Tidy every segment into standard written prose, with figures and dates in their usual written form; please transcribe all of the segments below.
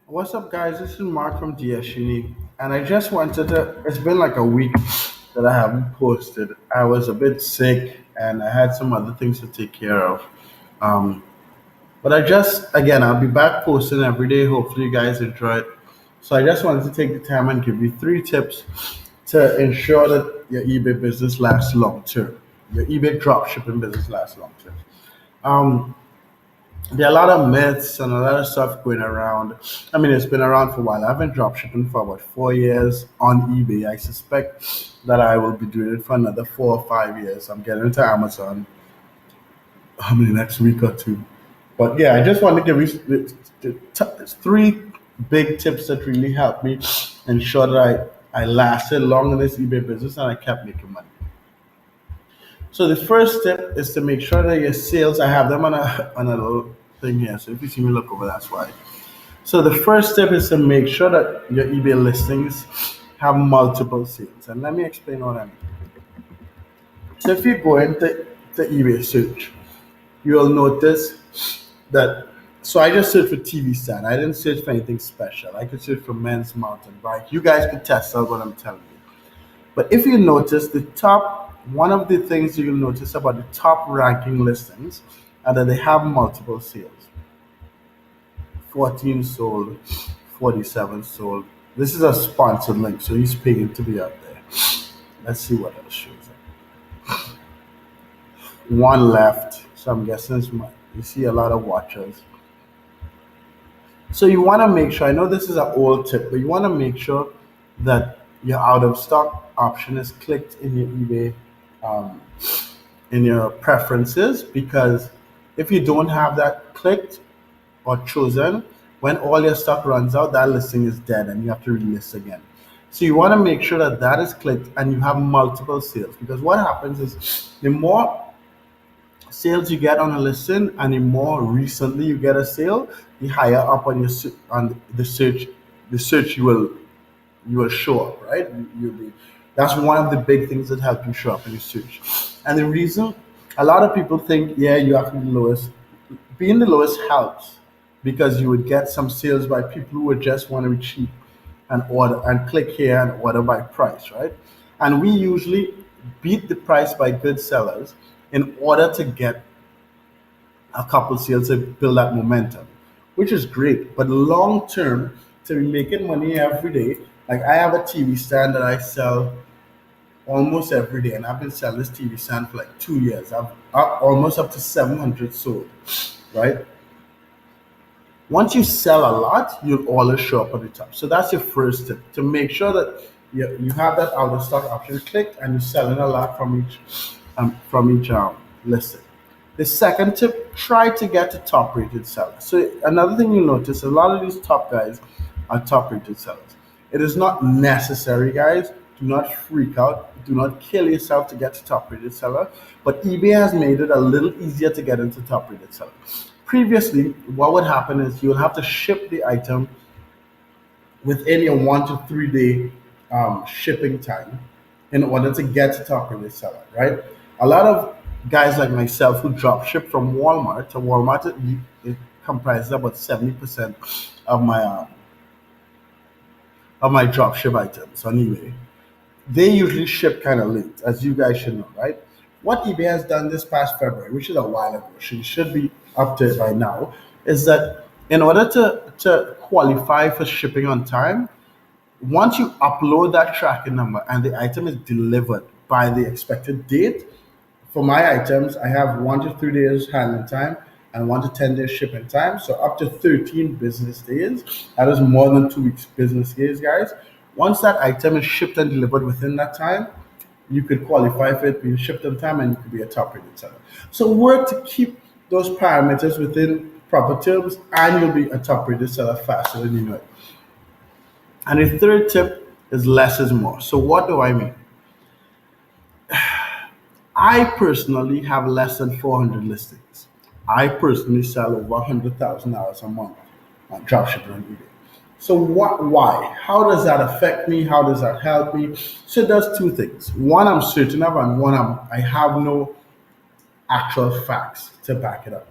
What's up, guys? This is Mark from DS Uni, and I just wanted to. It's been like a week that I haven't posted. I was a bit sick, and I had some other things to take care of. Um, but again, I'll be back posting every day. Hopefully, you guys enjoy it. So I just wanted to take the time and give you three tips to ensure that your eBay business lasts long term. Your eBay dropshipping business lasts long term. Um, there are a lot of myths and a lot of stuff going around. I mean, it's been around for a while. I've been dropshipping for about 4 years on eBay. I suspect that I will be doing it for another 4 or 5 years. I'm getting into Amazon next week or two. But yeah, I just want to give you three big tips that really helped me ensure that I lasted long in this eBay business and I kept making money. So the first step is to make sure that your sales, I have them on a little thing here. So if you see me look over, that's why. So the first step is to make sure that your eBay listings have multiple sales. And let me explain what I mean. So if you go into the eBay search, you'll notice that. So I just searched for TV stand. I didn't search for anything special. I could search for men's mountain bike. You guys could test out what I'm telling you. But if you notice one of the things you'll notice about the top ranking listings are that they have multiple sales. 14 sold, 47 sold. This is a sponsored link, so he's paying to be out there. Let's see what else shows up. One left, so I'm guessing it's mine. You see a lot of watchers. So you want to make sure, I know this is an old tip, but you want to make sure that your out of stock option is clicked in your eBay, um, in your preferences, because if you don't have that clicked or chosen, when all your stock runs out, that listing is dead and you have to relist again. So you want to make sure that that is clicked and you have multiple sales, because what happens is the more sales you get on a listing and the more recently you get a sale, the higher up on on the search you will show up, right? You'll be That's one of the big things that help you show up in your search. And the reason a lot of people think, yeah, you have to be the lowest. Being the lowest helps because you would get some sales by people who would just want to be cheap and order and click here and order by price, right? And we usually beat the price by good sellers in order to get a couple sales to build that momentum, which is great. But long term, to be making money every day, like I have a TV stand that I sell almost every day, and I've been selling this TV stand for like 2 years. I've almost up to 700 sold, right? Once you sell a lot, you'll always show up at the top. So that's your first tip to make sure that you have that out of stock option clicked and you're selling a lot from each listing. The second tip, try to get to top rated sellers. So another thing you notice, a lot of these top guys are top rated sellers. It is not necessary, guys. Do not freak out. Do not kill yourself to get to top rated seller. But eBay has made it a little easier to get into top rated seller. Previously, what would happen is you'll have to ship the item within your 1 to 3 day shipping time in order to get to top rated seller, right? A lot of guys like myself who drop ship from Walmart to Walmart, it comprises about 70% of my drop ship items on eBay. They usually ship kind of late, as you guys should know, right? What eBay has done this past February, which is a while ago, should be up to it by now, is that in order to qualify for shipping on time, once you upload that tracking number and the item is delivered by the expected date, for my items, I have 1 to 3 days handling time and 1 to 10 days shipping time. So up to 13 business days. That is more than 2 weeks business days, guys. Once that item is shipped and delivered within that time, you could qualify for it being shipped on time and you could be a top rated seller. So work to keep those parameters within proper terms and you'll be a top rated seller faster than you know it. And the third tip is less is more. So what do I mean? I personally have less than 400 listings. I personally sell over $100,000 a month on dropshipping on eBay. So what? Why? How does that affect me? How does that help me? So it does two things. One, I'm certain of, and one, I have no actual facts to back it up.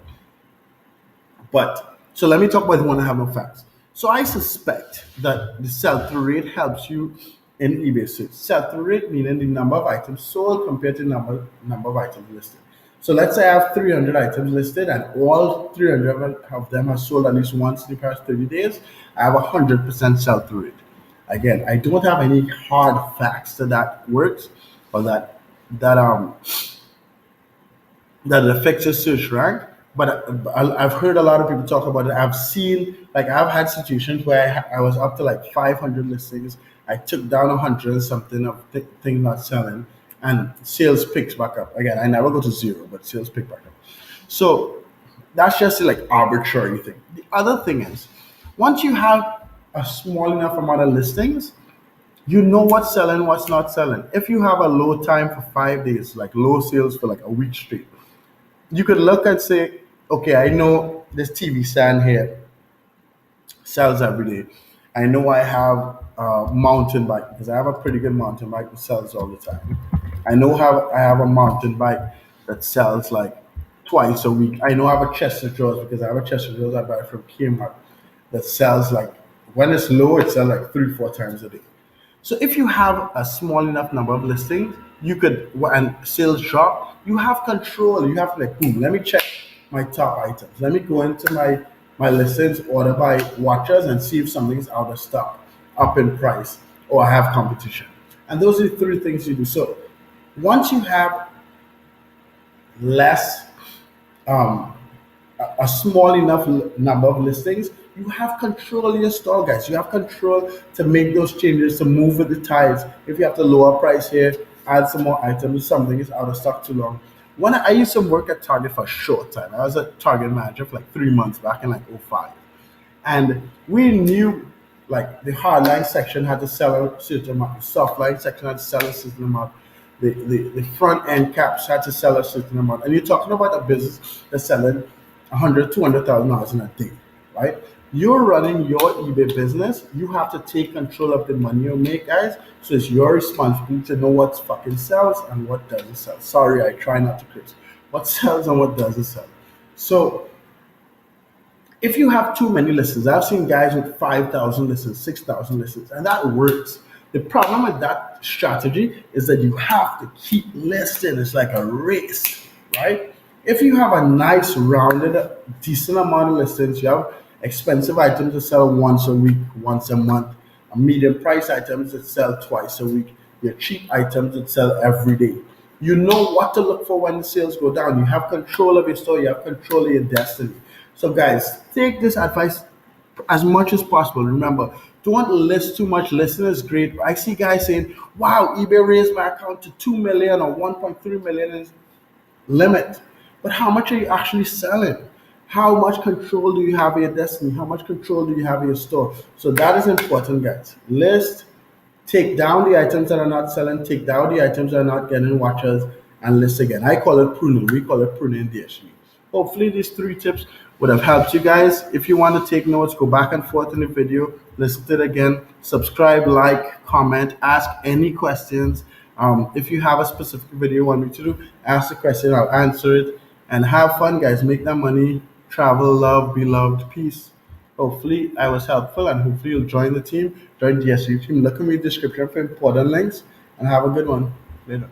But so let me talk about the one I have no facts. So I suspect that the sell-through rate helps you in eBay search. Sell-through rate meaning the number of items sold compared to number of items listed. So let's say I have 300 items listed and all 300 of them are sold at least once in the past 30 days. I have a 100% sell-through rate. Again, I don't have any hard facts that works or that that affects your search rank. But I've heard a lot of people talk about it. I've seen, like, I've had situations where I was up to like 500 listings. I took down 100 and something of things not selling, and sales picks back up. Again, I never go to zero, but sales pick back up. So that's just like arbitrary thing. The other thing is, once you have a small enough amount of listings, you know what's selling, what's not selling. If you have a low time for 5 days, like low sales for like a week straight, you could look and say, okay, I know this TV stand here sells every day. I know I have a mountain bike because I have a pretty good mountain bike that sells all the time. I know how I have a mountain bike that sells like twice a week. I know I have a chest of drawers because I have a chest of drawers I buy from Kmart that sells like, when it's low, it sells like 3, 4 times a day. So if you have a small enough number of listings, you could, and sales drop, you have control. You have like, boom, let me check my top items. Let me go into my listings, order by watches, and see if something's out of stock, up in price, or I have competition. And those are the three things you do. So once you have less um, a small enough number of listings, you have control of your store, guys. You have control to make those changes, to move with the tides. If you have to lower price here, add some more items, something is out of stock too long. When I used to work at Target for a short time, I was a Target manager for like 3 months back in like '05. And we knew like the hardline section had to sell a certain amount, the soft line section had to sell a certain amount, the front end caps had to sell a certain amount. And you're talking about a business that's selling 100, $200,000 in a day, right? You're running your eBay business. You have to take control of the money you make, guys. So it's your responsibility to know what fucking sells and what doesn't sell. Sorry, I try not to curse. What sells and what doesn't sell. So if you have too many listens, I've seen guys with 5,000 listens, 6,000 listens, and that works. The problem with that strategy is that you have to keep listing. It's like a race, right? If you have a nice, rounded, decent amount of listings, you have expensive items that sell once a week, once a month, a medium price items that sell twice a week, your cheap items that sell every day. You know what to look for when the sales go down. You have control of your store, you have control of your destiny. So, guys, take this advice as much as possible. Remember, don't list too much. Listing is great. I see guys saying, wow, eBay raised my account to 2 million or 1.3 million is limit. But how much are you actually selling? How much control do you have of your destiny? How much control do you have of your store? So that is important, guys. List, take down the items that are not selling, take down the items that are not getting watchers, and list again. I call it pruning. We call it pruning in DSU. Hopefully, these three tips would have helped you guys. If you want to take notes, go back and forth in the video, listen to it again, subscribe, like, comment, ask any questions. If you have a specific video you want me to do, ask the question, I'll answer it. And have fun, guys. Make that money, travel, love, be loved, peace. Hopefully, I was helpful, and hopefully, you'll join the team, join the DSU team. Look in the description for important links, and have a good one. Later.